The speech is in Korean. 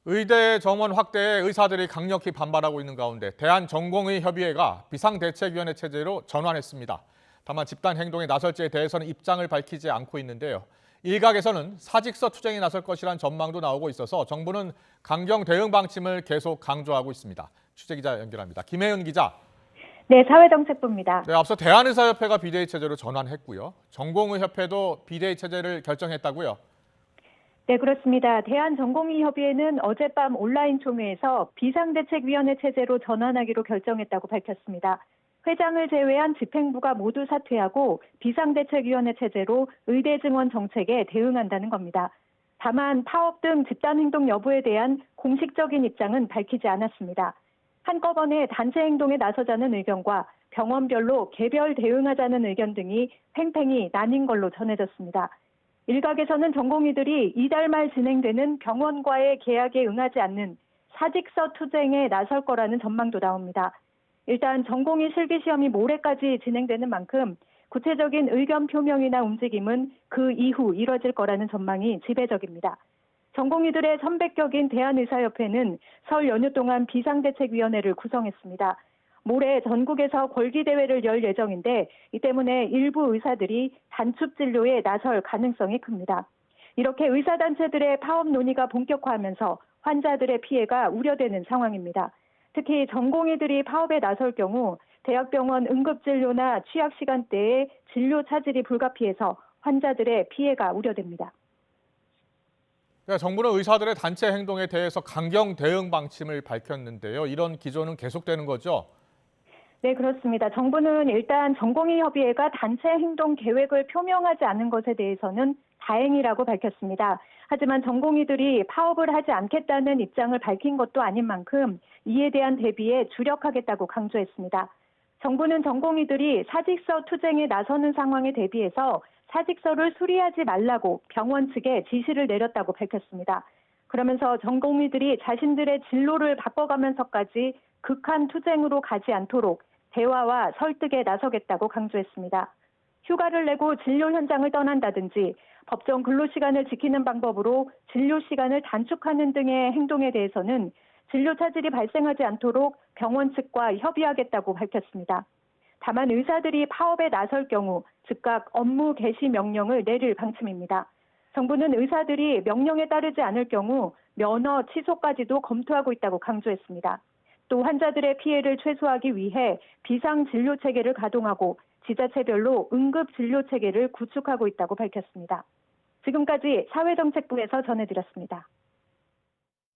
의대 정원 확대에 의사들이 강력히 반발하고 있는 가운데 대한전공의협의회가 비상대책위원회 체제로 전환했습니다. 다만 집단 행동에 나설지에 대해서는 입장을 밝히지 않고 있는데요. 일각에서는 사직서 투쟁에 나설 것이란 전망도 나오고 있어서 정부는 강경 대응 방침을 계속 강조하고 있습니다. 취재기자 연결합니다. 김혜은 기자. 네, 사회정책부입니다. 네, 앞서 대한의사협회가 비대위 체제로 전환했고요. 전공의협회도 비대위 체제를 결정했다고요. 네, 그렇습니다. 대한전공의협의회는 어젯밤 온라인 총회에서 비상대책위원회 체제로 전환하기로 결정했다고 밝혔습니다. 회장을 제외한 집행부가 모두 사퇴하고 비상대책위원회 체제로 의대 증원 정책에 대응한다는 겁니다. 다만 파업 등 집단행동 여부에 대한 공식적인 입장은 밝히지 않았습니다. 한꺼번에 단체 행동에 나서자는 의견과 병원별로 개별 대응하자는 의견 등이 팽팽히 나뉜 걸로 전해졌습니다. 일각에서는 전공의들이 이달 말 진행되는 병원과의 계약에 응하지 않는 사직서 투쟁에 나설 거라는 전망도 나옵니다. 일단 전공의 실기시험이 모레까지 진행되는 만큼 구체적인 의견 표명이나 움직임은 그 이후 이뤄질 거라는 전망이 지배적입니다. 전공의들의 선배격인 대한의사협회는 설 연휴 동안 비상대책위원회를 구성했습니다. 모레 전국에서 권리대회를 열 예정인데 이 때문에 일부 의사들이 단축 진료에 나설 가능성이 큽니다. 이렇게 의사단체들의 파업 논의가 본격화하면서 환자들의 피해가 우려되는 상황입니다. 특히 전공의들이 파업에 나설 경우 대학병원 응급진료나 취약시간대에 진료 차질이 불가피해서 환자들의 피해가 우려됩니다. 네, 정부는 의사들의 단체 행동에 대해서 강경 대응 방침을 밝혔는데요. 이런 기조는 계속되는 거죠? 네, 그렇습니다. 정부는 일단 전공의협의회가 단체 행동 계획을 표명하지 않은 것에 대해서는 다행이라고 밝혔습니다. 하지만 전공의들이 파업을 하지 않겠다는 입장을 밝힌 것도 아닌 만큼 이에 대한 대비에 주력하겠다고 강조했습니다. 정부는 전공의들이 사직서 투쟁에 나서는 상황에 대비해서 사직서를 수리하지 말라고 병원 측에 지시를 내렸다고 밝혔습니다. 그러면서 전공의들이 자신들의 진로를 바꿔가면서까지 극한 투쟁으로 가지 않도록 대화와 설득에 나서겠다고 강조했습니다. 휴가를 내고 진료 현장을 떠난다든지 법정 근로시간을 지키는 방법으로 진료 시간을 단축하는 등의 행동에 대해서는 진료 차질이 발생하지 않도록 병원 측과 협의하겠다고 밝혔습니다. 다만 의사들이 파업에 나설 경우 즉각 업무 개시 명령을 내릴 방침입니다. 정부는 의사들이 명령에 따르지 않을 경우 면허 취소까지도 검토하고 있다고 강조했습니다. 또 환자들의 피해를 최소화하기 위해 비상진료 체계를 가동하고 지자체별로 응급진료 체계를 구축하고 있다고 밝혔습니다. 지금까지 사회정책부에서 전해드렸습니다.